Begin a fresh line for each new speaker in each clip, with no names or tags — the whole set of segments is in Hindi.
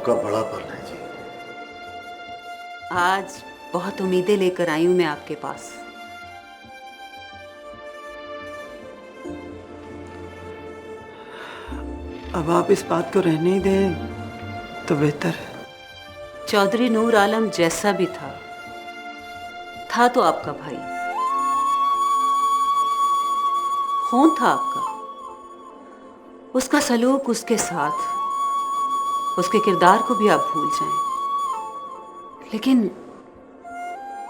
आपका बड़ा पल है जी।
आज बहुत उम्मीदें लेकर आई हूं मैं आपके पास।
अब आप इस बात को रहने ही दें तो बेहतर है।
चौधरी नूर आलम जैसा भी था तो आपका भाई। खून था आपका। उसका सलूक, उसके साथ, उसके किरदार को भी आप भूल जाएं। लेकिन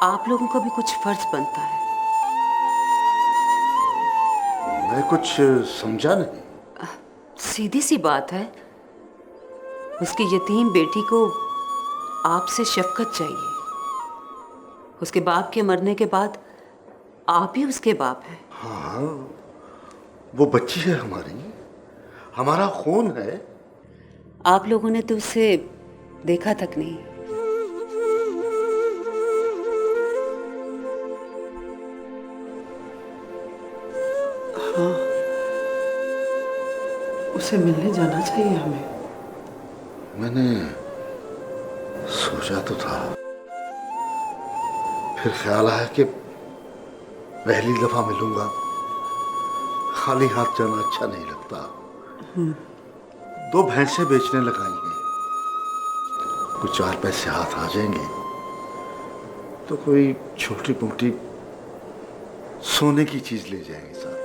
आप लोगों का भी कुछ फर्ज बनता है।
मैं कुछ समझा नहीं।
सीधी सी बात है, उसकी यतीम बेटी को आपसे शफकत चाहिए। उसके बाप के मरने के बाद आप ही उसके बाप हैं।
हाँ, वो बच्ची है हमारी, हमारा खून है।
आप लोगों ने तो उसे देखा तक नहीं।
हाँ, उसे मिलने जाना चाहिए हमें।
मैंने सोचा तो था, फिर ख्याल आया कि पहली दफा मिलूंगा, खाली हाथ जाना अच्छा नहीं लगता। 2 भैंसें बेचने लगाई हैं, कुछ 4 पैसे हाथ आ जाएंगे तो कोई छोटी मोटी सोने की चीज ले जाएंगे साथ।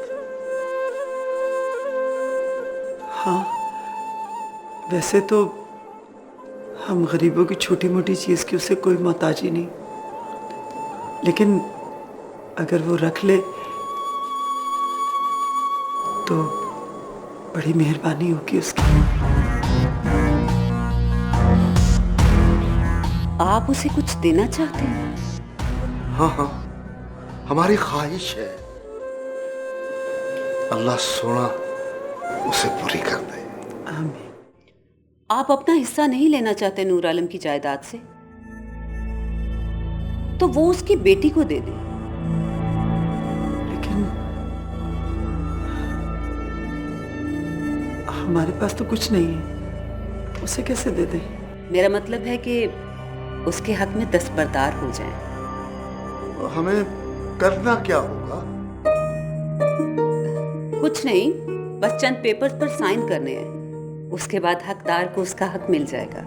हाँ, वैसे तो हम गरीबों की छोटी मोटी चीज की उसे कोई मोहताजी नहीं, लेकिन अगर वो रख ले तो बड़ी मेहरबानी होगी उसकी।
आप उसे कुछ देना चाहते हैं?
हाँ हाँ, हमारी ख्वाहिश है, अल्लाह सोना उसे पूरी कर दे।
आमीन।
आप अपना हिस्सा नहीं लेना चाहते नूर आलम की जायदाद से? तो वो उसकी बेटी को दे दे।
लेकिन हमारे पास तो कुछ नहीं है, उसे कैसे दे दें?
मेरा मतलब है कि उसके हक में दस्तबरदार हो जाएं।
हमें करना क्या होगा?
कुछ नहीं, बस चंद पेपर्स पर साइन करने हैं। उसके बाद हकदार को उसका हक मिल जाएगा।